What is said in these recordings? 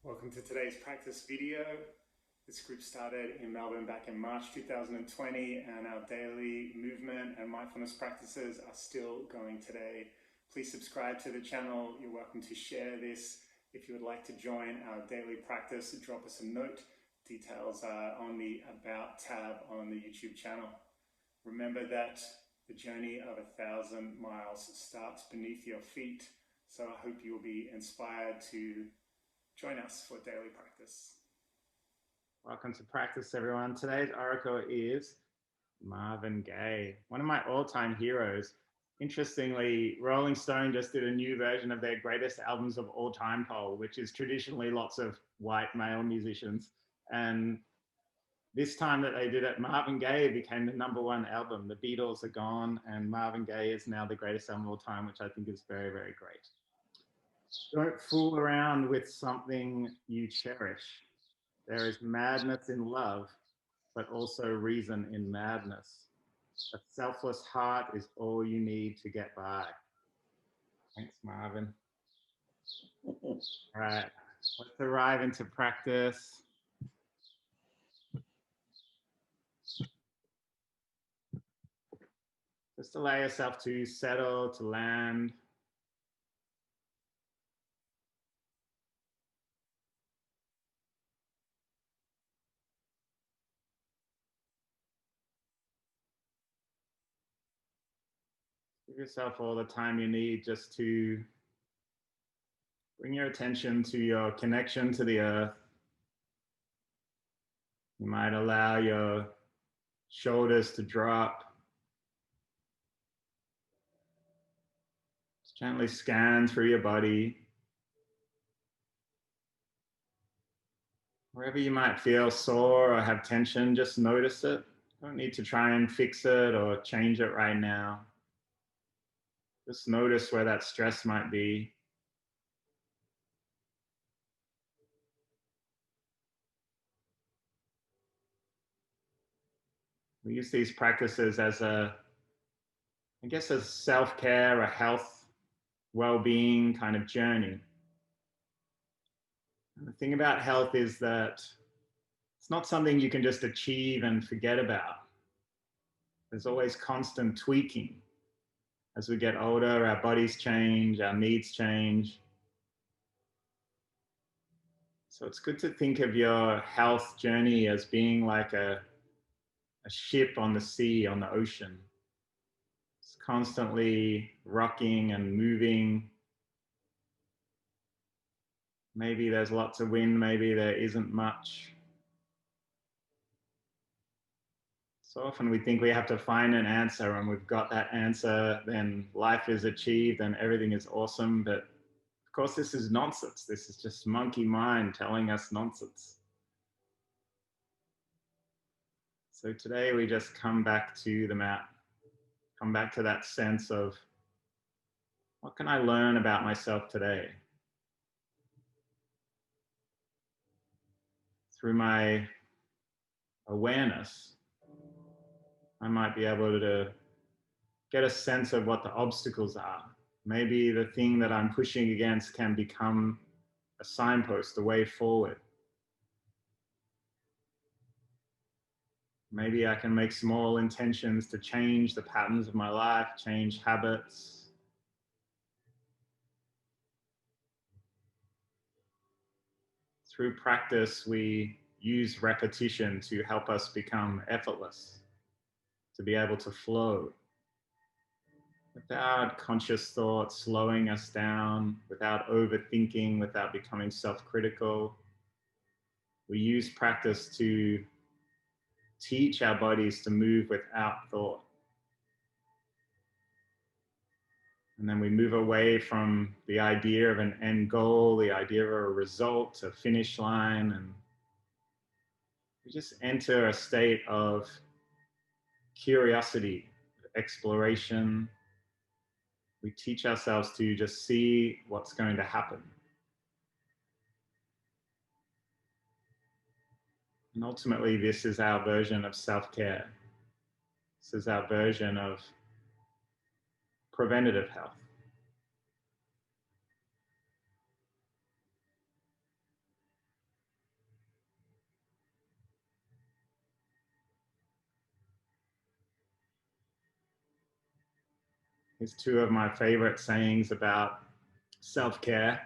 Welcome to today's practice video. This group started in Melbourne back in March 2020, and our daily movement and mindfulness practices are still going today. Please subscribe to the channel. You're welcome to share this. If you would like to join our daily practice, drop us a note. Details are on the About tab on the YouTube channel. Remember that the journey of 1,000 miles starts beneath your feet, so I hope you will be inspired to join us for daily practice. Welcome to practice, everyone. Today's oracle is Marvin Gaye, one of my all-time heroes. Interestingly, Rolling Stone just did a new version of their greatest albums of all time poll, which is traditionally lots of white male musicians. And this time that they did it, Marvin Gaye became the #1 album. The Beatles are gone, and Marvin Gaye is now the greatest album of all time, which I think is very, very great. Don't fool around with something you cherish. There is madness in love, but also reason in madness. A selfless heart is all you need to get by. Thanks, Marvin. All right, let's arrive into practice. Just allow yourself to settle, to land. Give yourself all the time you need just to bring your attention to your connection to the earth. You might allow your shoulders to drop. Just gently scan through your body. Wherever you might feel sore or have tension, just notice it. Don't need to try and fix it or change it right now. Just notice where that stress might be. We use these practices as as self-care, a health, well-being kind of journey. And the thing about health is that it's not something you can just achieve and forget about. There's always constant tweaking. As we get older, our bodies change, our needs change. So it's good to think of your health journey as being like a ship on the sea, on the ocean. It's constantly rocking and moving. Maybe there's lots of wind, maybe there isn't much. So often we think we have to find an answer, and we've got that answer, then life is achieved and everything is awesome. But of course, this is nonsense. This is just monkey mind telling us nonsense. So today we just come back to the mat, come back to that sense of, what can I learn about myself today? Through my awareness, I might be able to get a sense of what the obstacles are. Maybe the thing that I'm pushing against can become a signpost, a way forward. Maybe I can make small intentions to change the patterns of my life, change habits. Through practice, we use repetition to help us become effortless, to be able to flow without conscious thought slowing us down, without overthinking, without becoming self-critical. We use practice to teach our bodies to move without thought. And then we move away from the idea of an end goal, the idea of a result, a finish line, and we just enter a state of curiosity, exploration. We teach ourselves to just see what's going to happen. And ultimately, this is our version of self-care. This is our version of preventative health. Here's two of my favorite sayings about self-care.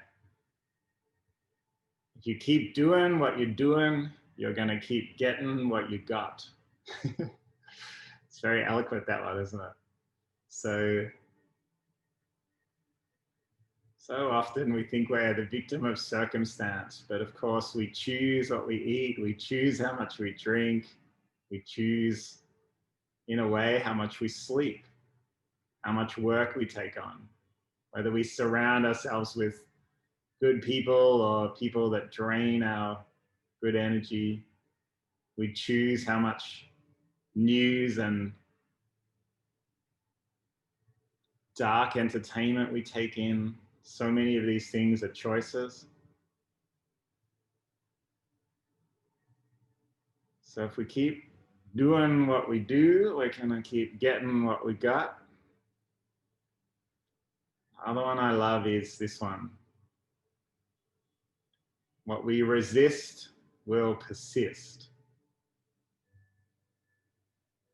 If you keep doing what you're doing, you're going to keep getting what you got. It's very eloquent, that one, isn't it? So often we think we're the victim of circumstance, but of course we choose what we eat, we choose how much we drink, we choose, in a way, how much we sleep, how much work we take on, whether we surround ourselves with good people or people that drain our good energy. We choose how much news and dark entertainment we take in. So many of these things are choices. So if we keep doing what we do, we're going to keep getting what we got. The other one I love is this one. What we resist will persist.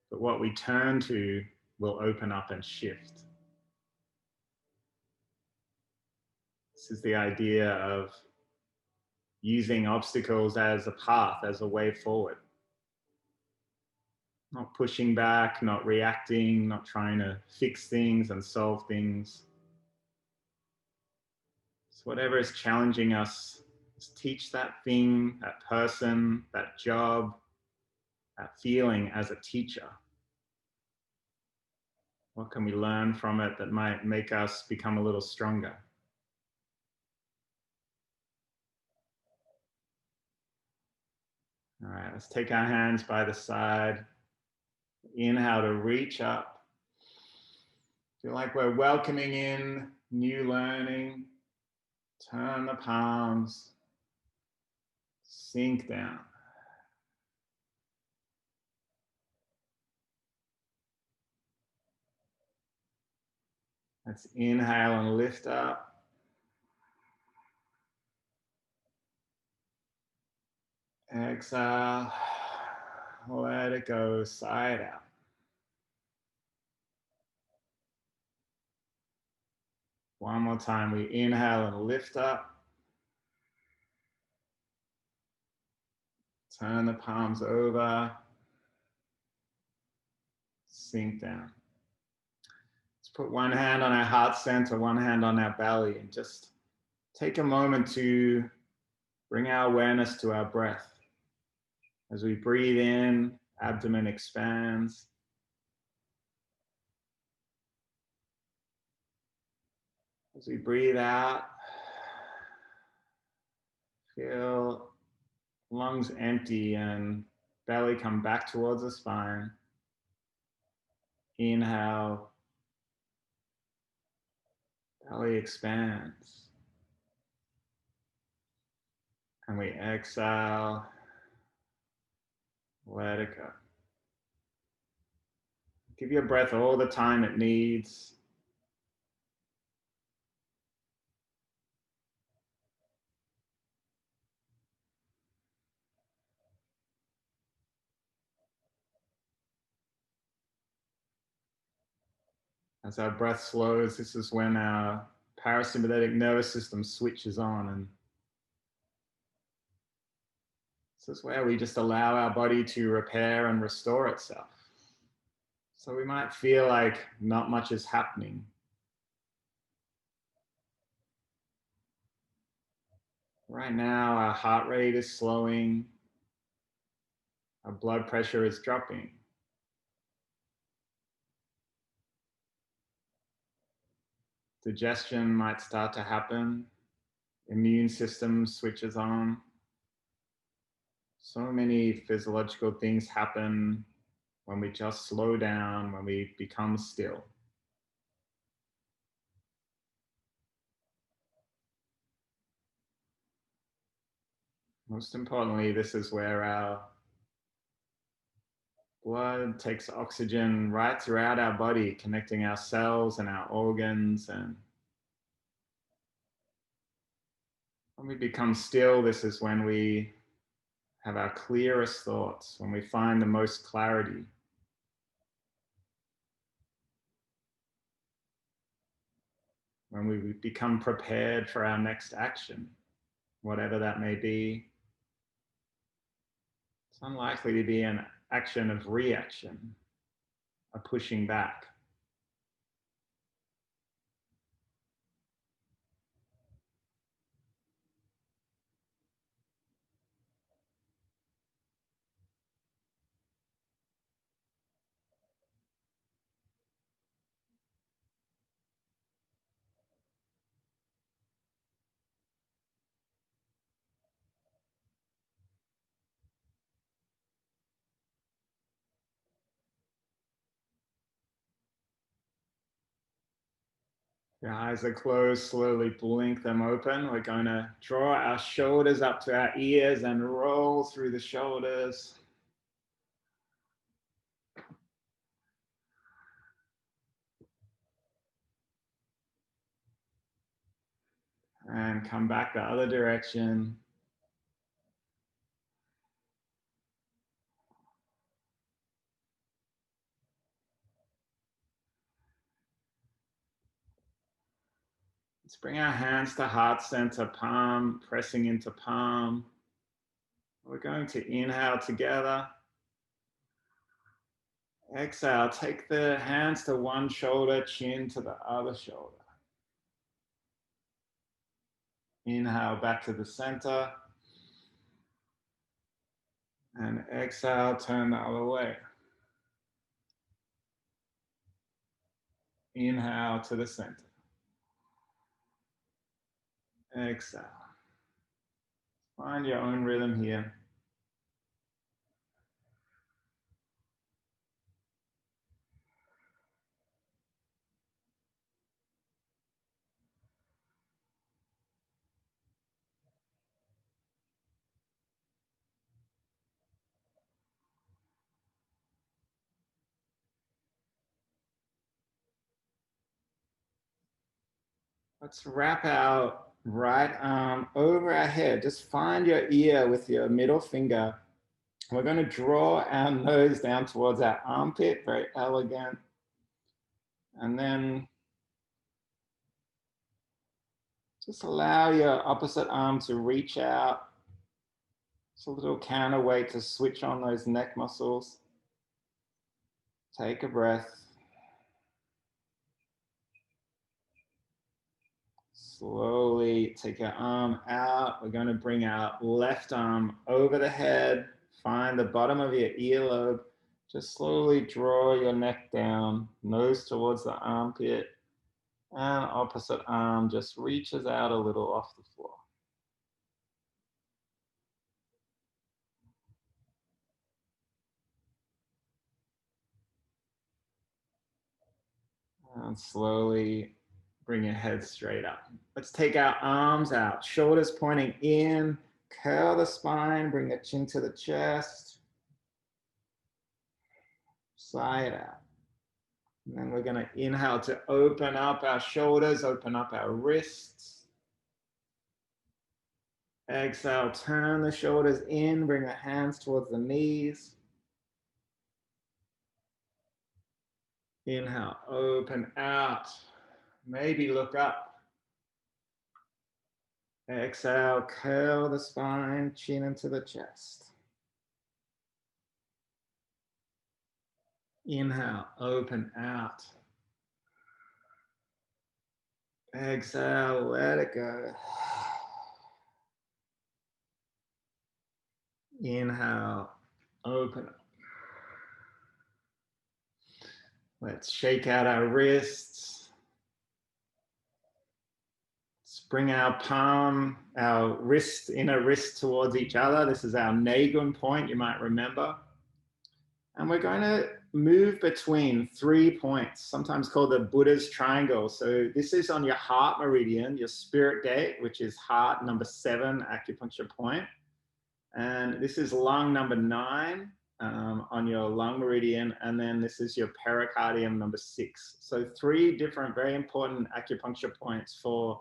But what we turn to will open up and shift. This is the idea of using obstacles as a path, as a way forward. Not pushing back, not reacting, not trying to fix things and solve things. So whatever is challenging us, just teach that thing, that person, that job, that feeling as a teacher. What can we learn from it that might make us become a little stronger? All right, let's take our hands by the side. Inhale to reach up. Feel like we're welcoming in new learning. Turn the palms. Sink down. Let's inhale and lift up. Exhale. Let it go side out. One more time. We inhale and lift up. Turn the palms over. Sink down. Let's put one hand on our heart center, one hand on our belly, and just take a moment to bring our awareness to our breath. As we breathe in, abdomen expands. As we breathe out, feel lungs empty and belly come back towards the spine. Inhale, belly expands. And we exhale, let it go. Give your breath all the time it needs. As our breath slows, this is when our parasympathetic nervous system switches on, and this is where we just allow our body to repair and restore itself. So we might feel like not much is happening. Right now, our heart rate is slowing, our blood pressure is dropping. Digestion might start to happen, immune system switches on. So many physiological things happen when we just slow down, when we become still. Most importantly, this is where our blood takes oxygen right throughout our body, connecting our cells and our organs. And when we become still, this is when we have our clearest thoughts, when we find the most clarity. when we become prepared for our next action, whatever that may be. It's unlikely to be an action of reaction, a pushing back. Your eyes are closed, slowly blink them open. We're going to draw our shoulders up to our ears and roll through the shoulders. And come back the other direction. Let's bring our hands to heart center, palm pressing into palm. We're going to inhale together. Exhale, take the hands to one shoulder, chin to the other shoulder. Inhale back to the center. And exhale, turn the other way. Inhale to the center. Exhale. Find your own rhythm here. Let's wrap our right arm over our head. Just find your ear with your middle finger. We're going to draw our nose down towards our armpit, very elegant. And then just allow your opposite arm to reach out. It's a little counterweight to switch on those neck muscles. Take a breath. Slowly take your arm out. We're going to bring our left arm over the head. Find the bottom of your earlobe. Just slowly draw your neck down, nose towards the armpit, and opposite arm just reaches out a little off the floor. And slowly bring your head straight up. Let's take our arms out, shoulders pointing in, curl the spine, bring the chin to the chest, sigh it out. And then we're going to inhale to open up our shoulders, open up our wrists. Exhale, turn the shoulders in, bring the hands towards the knees. Inhale, open out. Maybe look up. Exhale, curl the spine, chin into the chest. Inhale, open out. Exhale, let it go. Inhale, open up. Let's shake out our wrists. Let's bring our palm, our wrist, inner wrist towards each other. This is our nagun point, you might remember. And we're going to move between 3 points, sometimes called the Buddha's triangle. So this is on your heart meridian, your spirit gate, which is heart number 7 acupuncture point. And this is lung number 9 on your lung meridian. And then this is your pericardium number 6. So 3 different, very important acupuncture points for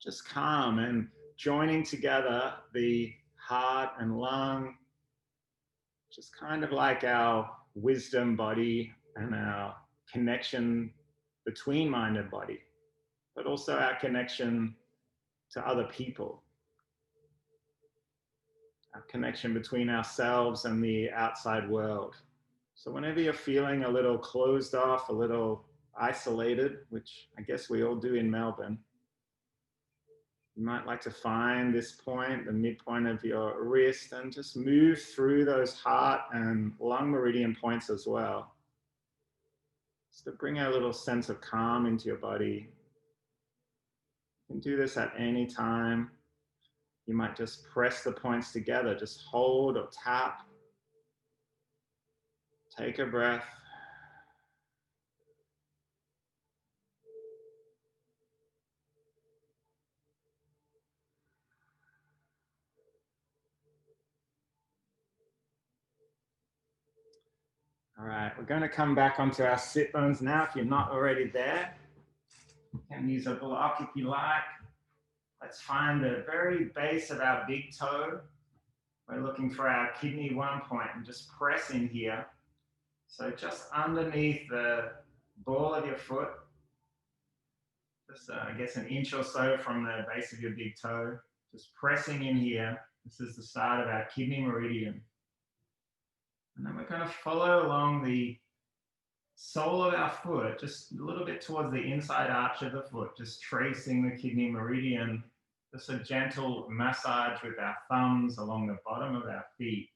just calm and joining together the heart and lung, just kind of like our wisdom body and our connection between mind and body. but also our connection to other people, our connection between ourselves and the outside world. So whenever you're feeling a little closed off, a little isolated, which I guess we all do in Melbourne, you might like to find this point, the midpoint of your wrist, and just move through those heart and lung meridian points as well. Just to bring a little sense of calm into your body. You can do this at any time. You might just press the points together, just hold or tap. Take a breath. All right, we're going to come back onto our sit bones now. If you're not already there, you can use a block if you like. Let's find the very base of our big toe. We're looking for our kidney 1 point and just press in here. So just underneath the ball of your foot, just I guess an inch or so from the base of your big toe, just pressing in here. This is the start of our kidney meridian. And then we're going to follow along the sole of our foot, just a little bit towards the inside arch of the foot, just tracing the kidney meridian. Just a gentle massage with our thumbs along the bottom of our feet.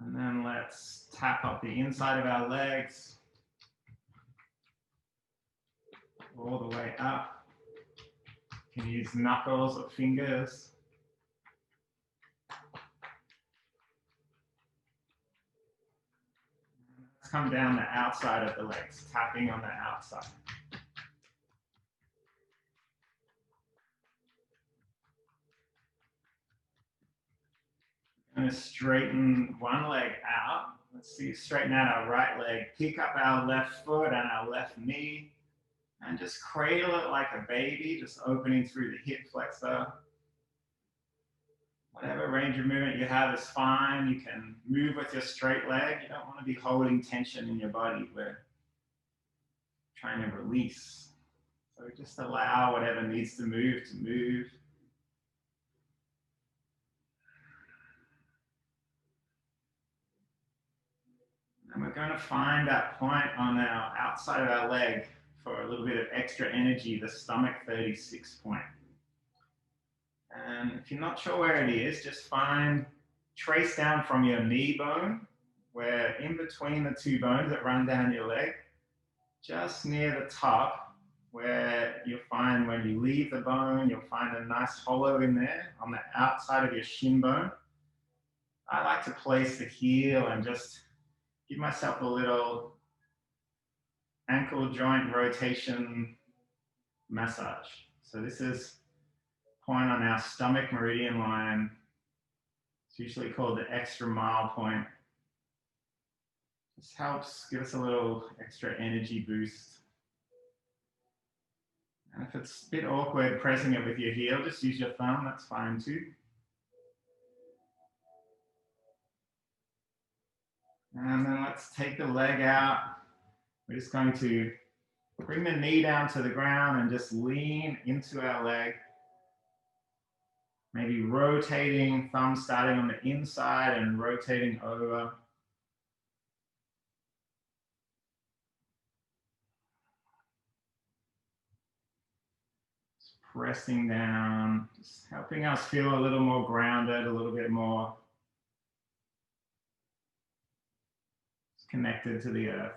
And then let's tap up the inside of our legs, all the way up. You can use knuckles or fingers. Let's come down the outside of the legs, tapping on the outside. I'm going to straighten one leg out. Let's see, straighten out our right leg, pick up our left foot and our left knee, and just cradle it like a baby, just opening through the hip flexor. Whatever range of movement you have is fine. You can move with your straight leg. You don't want to be holding tension in your body. We're trying to release. So just allow whatever needs to move to move. And we're going to find that point on our outside of our leg for a little bit of extra energy, the stomach 36 point. And if you're not sure where it is, just trace down from your knee bone, where in between the two bones that run down your leg, just near the top, where you'll find when you leave the bone, you'll find a nice hollow in there on the outside of your shin bone. I like to place the heel and just give myself a little ankle joint rotation massage. So this is point on our stomach meridian line. It's usually called the extra mile point. This helps give us a little extra energy boost. And if it's a bit awkward pressing it with your heel, just use your thumb, that's fine too. And then let's take the leg out. We're just going to bring the knee down to the ground and just lean into our leg. Maybe rotating, thumb starting on the inside and rotating over. Just pressing down, just helping us feel a little more grounded, a little bit more connected to the earth.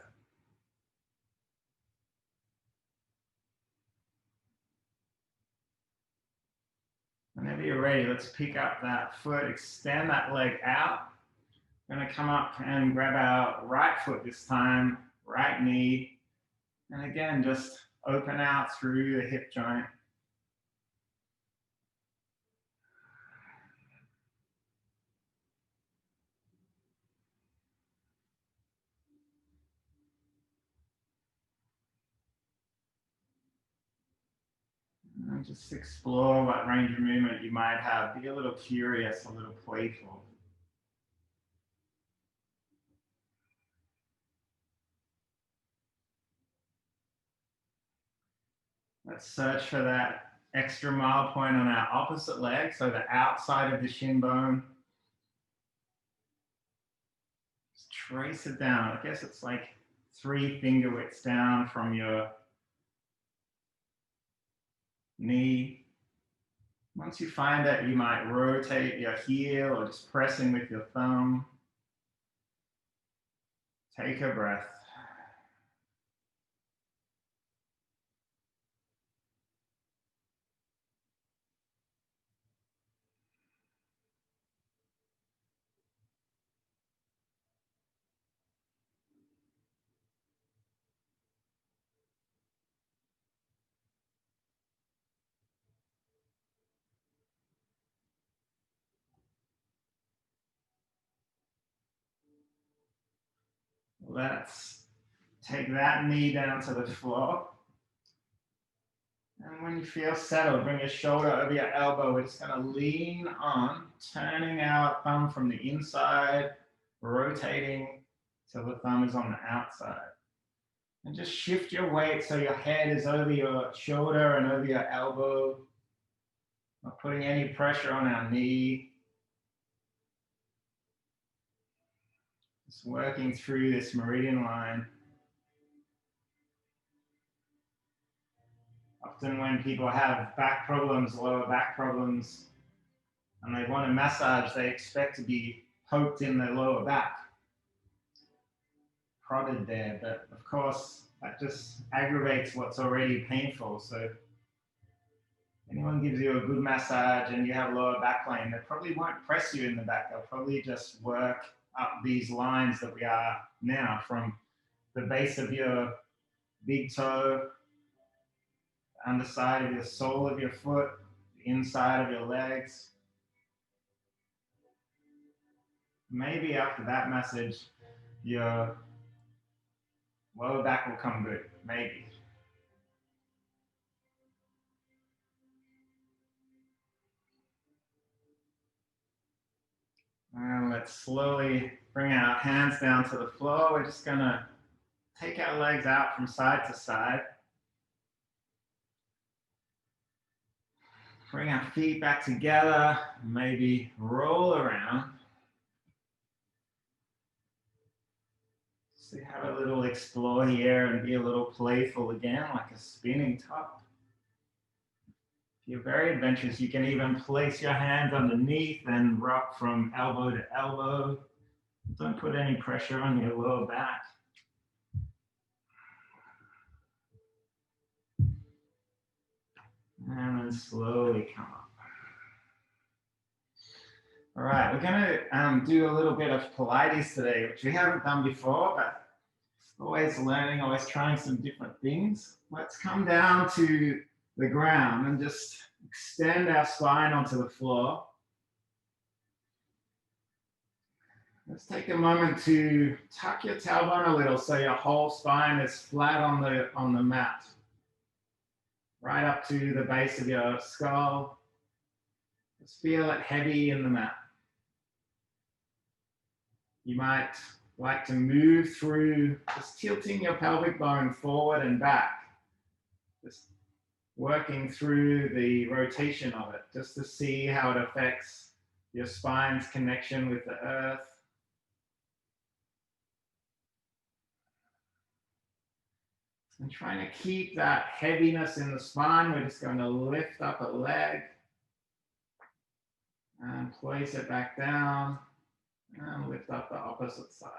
Whenever you're ready, let's pick up that foot, extend that leg out. We're going to come up and grab our right foot this time, right knee. And again, just open out through the hip joint. And just explore what range of movement you might have. Be a little curious, a little playful. Let's search for that extra mile point on our opposite leg, so the outside of the shin bone. Just trace it down. I guess it's like 3 finger widths down from your knee. Once you find it, you might rotate your heel or just pressing with your thumb. Take a breath. Let's take that knee down to the floor. And when you feel settled, bring your shoulder over your elbow. We're just going to lean on, turning our thumb from the inside, rotating till the thumb is on the outside. And just shift your weight so your head is over your shoulder and over your elbow. Not putting any pressure on our knee. Just working through this meridian line. Often when people have back problems, lower back problems, and they want a massage, they expect to be poked in the lower back, prodded there, but of course that just aggravates what's already painful. So if anyone gives you a good massage and you have lower back pain, they probably won't press you in the back. They'll probably just work up these lines that we are now, from the base of your big toe, the underside of your sole of your foot, the inside of your legs. Maybe after that massage, your lower back will come good, maybe. And let's slowly bring our hands down to the floor. We're just gonna take our legs out from side to side. Bring our feet back together, maybe roll around. So have a little explore here and be a little playful again, like a spinning top. If you're very adventurous, you can even place your hands underneath and rock from elbow to elbow. Don't put any pressure on your lower back. And then slowly come up. All right, we're gonna do a little bit of Pilates today, which we haven't done before, but always learning, always trying some different things. Let's come down to the ground and just extend our spine onto the floor. Let's take a moment to tuck your tailbone a little so your whole spine is flat on the mat. Right up to the base of your skull. Just feel it heavy in the mat. You might like to move through, just tilting your pelvic bone forward and back. Just working through the rotation of it, just to see how it affects your spine's connection with the earth. And trying to keep that heaviness in the spine, we're just going to lift up a leg and place it back down and lift up the opposite side.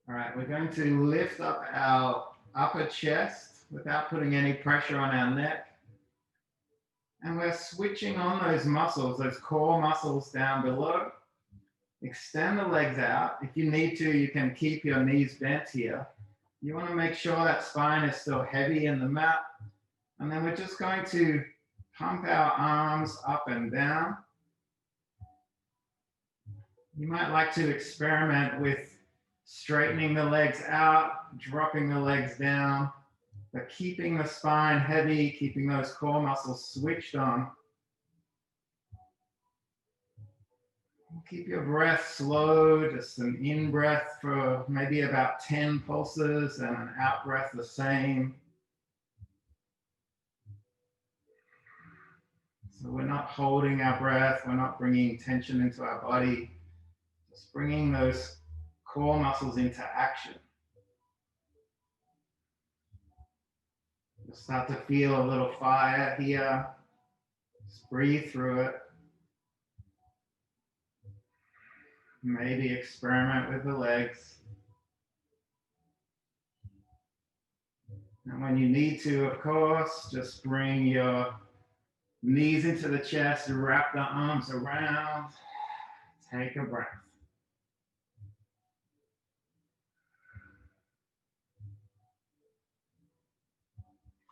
All right, we're going to lift up our upper chest without putting any pressure on our neck. And we're switching on those muscles, those core muscles down below. Extend the legs out. If you need to, you can keep your knees bent here. You want to make sure that spine is still heavy in the mat. And then we're just going to pump our arms up and down. You might like to experiment with straightening the legs out, dropping the legs down, but keeping the spine heavy, keeping those core muscles switched on. Keep your breath slow, just an in-breath for maybe about 10 pulses and an out-breath the same. So we're not holding our breath, we're not bringing tension into our body, just bringing those core muscles into action. You'll start to feel a little fire here. Just breathe through it. Maybe experiment with the legs. And when you need to, of course, just bring your knees into the chest, wrap the arms around. Take a breath.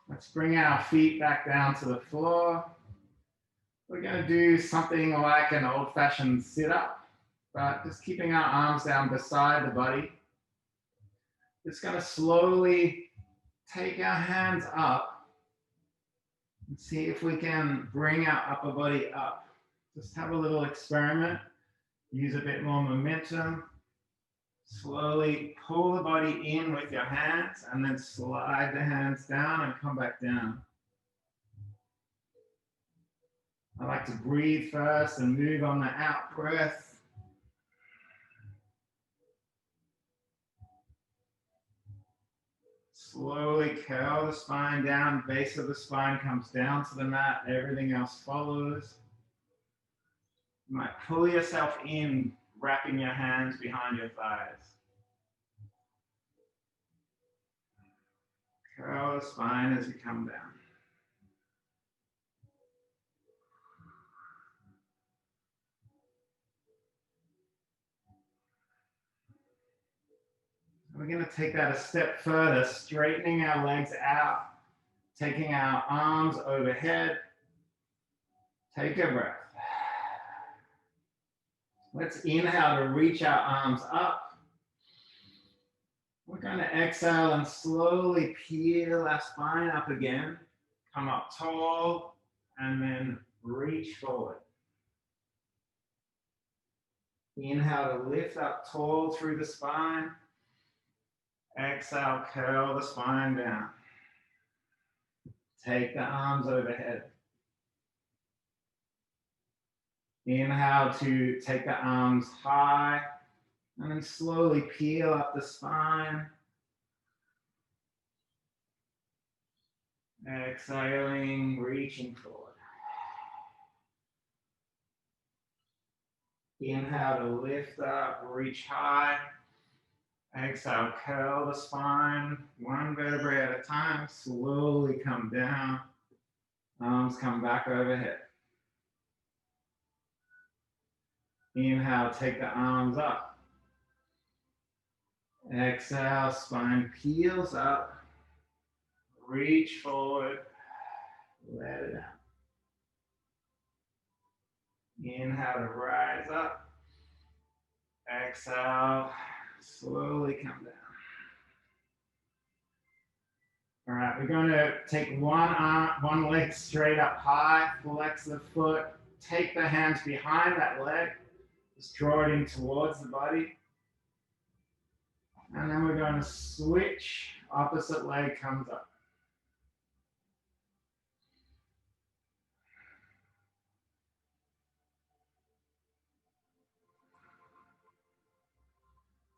Let's bring our feet back down to the floor. We're going to do something like an old-fashioned sit-up, but just keeping our arms down beside the body. Just going to slowly take our hands up and see if we can bring our upper body up. Just have a little experiment. Use a bit more momentum. Slowly pull the body in with your hands and then slide the hands down and come back down. I like to breathe first and move on the out breath. Slowly curl the spine down, base of the spine comes down to the mat, everything else follows. You might pull yourself in, wrapping your hands behind your thighs. Curl the spine as you come down. We're going to take that a step further, straightening our legs out, taking our arms overhead. Take a breath. Let's inhale to reach our arms up. We're going to exhale and slowly peel our spine up again. Come up tall and then reach forward. Inhale to lift up tall through the spine. Exhale, curl the spine down. Take the arms overhead. Inhale to take the arms high and then slowly peel up the spine. Exhaling, reaching forward. Inhale to lift up, reach high. Exhale, curl the spine, one vertebrae at a time, slowly come down. Arms come back overhead. Inhale, take the arms up. Exhale, spine peels up. Reach forward, let it out. Inhale to rise up. Exhale, slowly come down. All right, we're going to take one leg straight up high, flex the foot, take the hands behind that leg, just draw it in towards the body. And then we're going to switch, opposite leg comes up.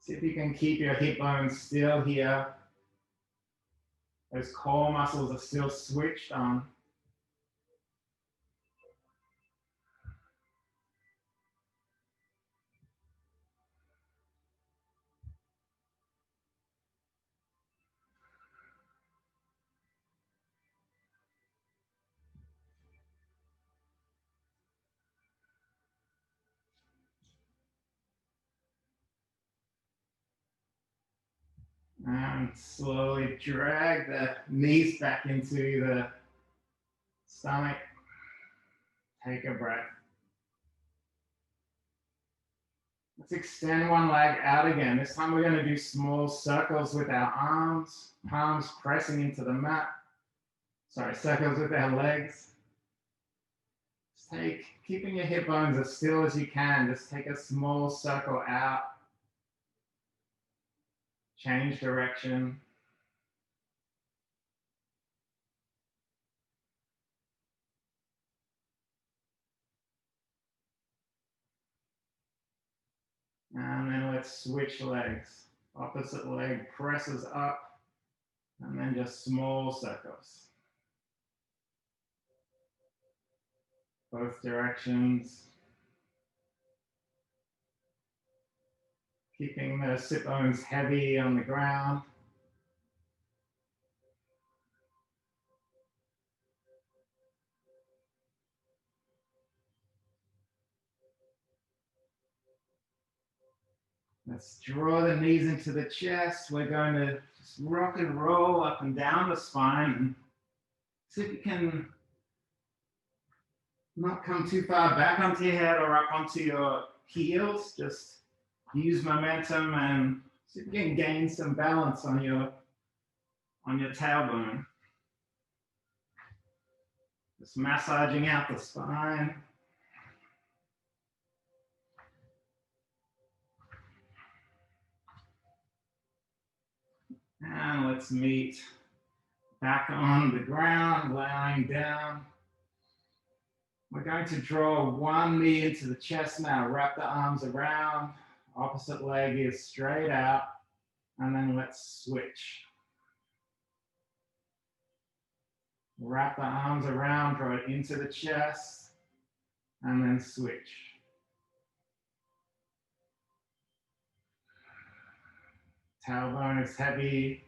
See if you can keep your hip bones still here. Those core muscles are still switched on. And slowly drag the knees back into the stomach. Take a breath. Let's extend one leg out again. This time we're going to do small circles with our arms, palms pressing into the mat. Sorry, circles with our legs. Just keeping your hip bones as still as you can. Just take a small circle out. Change direction. And then let's switch legs. Opposite leg presses up, and then just small circles. Both directions. Keeping the sit bones heavy on the ground. Let's draw the knees into the chest. We're going to just rock and roll up and down the spine. And see if you can not come too far back onto your head or up onto your heels. Just use momentum and see if you can gain some balance on your tailbone. Just massaging out the spine. And let's meet back on the ground, lying down. We're going to draw one knee into the chest now. Wrap the arms around. Opposite leg is straight out. And then let's switch. Wrap the arms around, draw it into the chest, and then switch. Tailbone is heavy.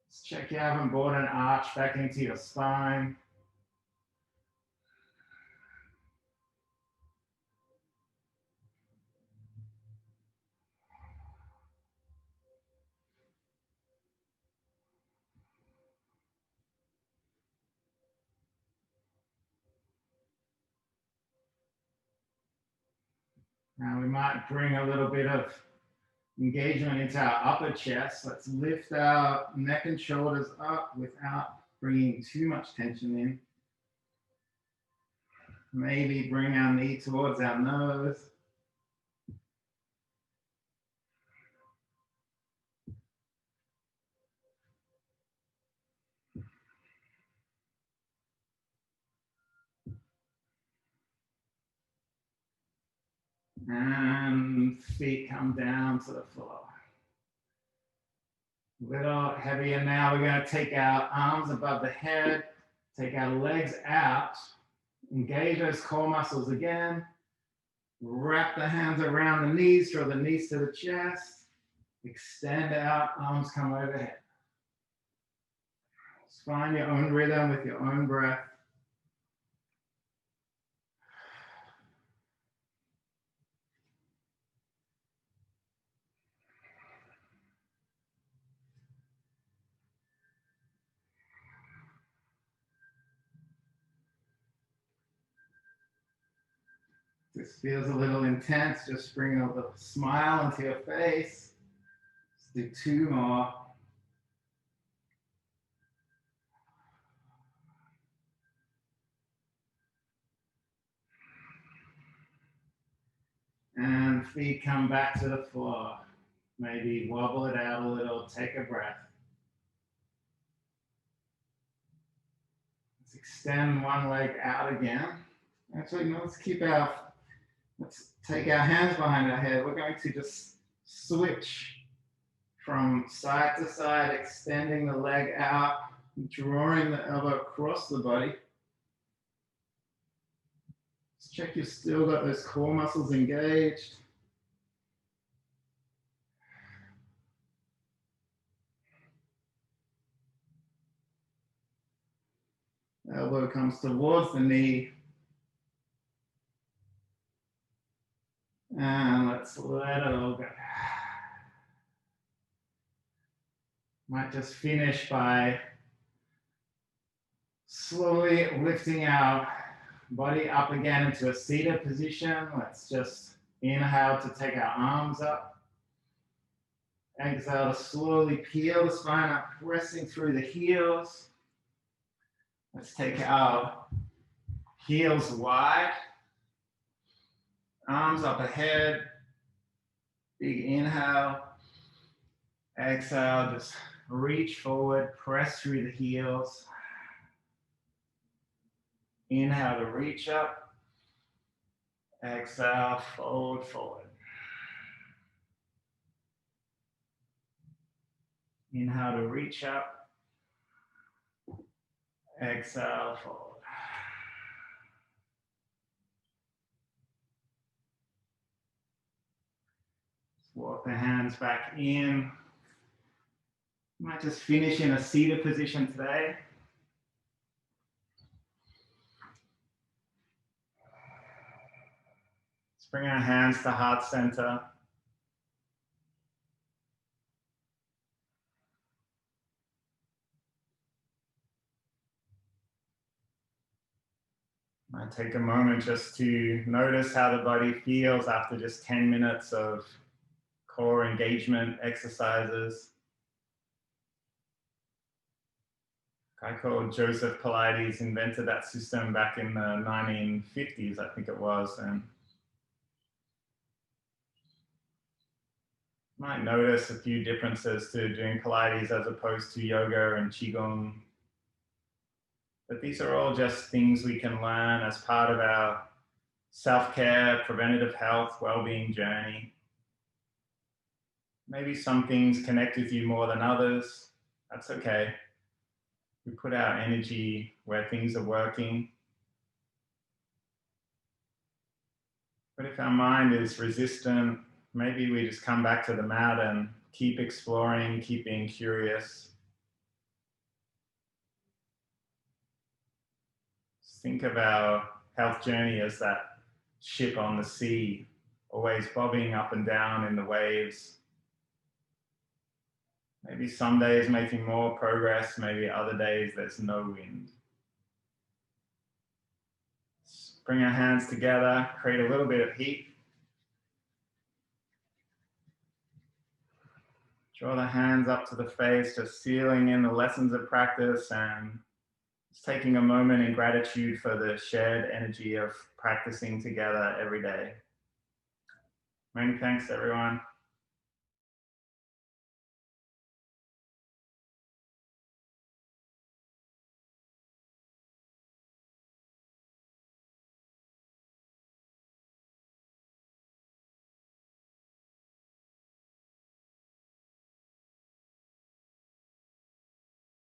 Just check you haven't brought an arch back into your spine. Now we might bring a little bit of engagement into our upper chest. Let's lift our neck and shoulders up without bringing too much tension in. Maybe bring our knee towards our nose. And feet come down to the floor. A little heavier now. We're going to take our arms above the head, take our legs out, engage those core muscles again, wrap the hands around the knees, draw the knees to the chest, extend out, arms come overhead. Just find your own rhythm with your own breath. This feels a little intense. Just bring a little smile into your face. Let's do two more. And feet come back to the floor. Maybe wobble it out a little, take a breath. Let's extend one leg out again. Actually, no, let's take our hands behind our head. We're going to just switch from side to side, extending the leg out, drawing the elbow across the body. Just check you've still got those core muscles engaged. Elbow comes towards the knee. And let's let it all go. Might just finish by slowly lifting our body up again into a seated position. Let's just inhale to take our arms up. Exhale to slowly peel the spine up, pressing through the heels. Let's take our heels wide, arms up ahead. Big inhale. Exhale, just reach forward, press through the heels. Inhale to reach up. Exhale, fold forward. Inhale to reach up. Exhale, fold. Walk the hands back in. You might just finish in a seated position today. Let's bring our hands to heart center. Might take a moment just to notice how the body feels after just 10 minutes of core engagement exercises. A guy called Joseph Pilates invented that system back in the 1950s, I think it was, and you might notice a few differences to doing Pilates as opposed to yoga and Qigong. But these are all just things we can learn as part of our self-care, preventative health, well-being journey. Maybe some things connect with you more than others. That's okay. We put our energy where things are working. But if our mind is resistant, maybe we just come back to the mat and keep exploring, keep being curious. Just think of our health journey as that ship on the sea, always bobbing up and down in the waves. Maybe some days making more progress, maybe other days there's no wind. Let's bring our hands together, create a little bit of heat. Draw the hands up to the face, just sealing in the lessons of practice and just taking a moment in gratitude for the shared energy of practicing together every day. Many thanks, everyone.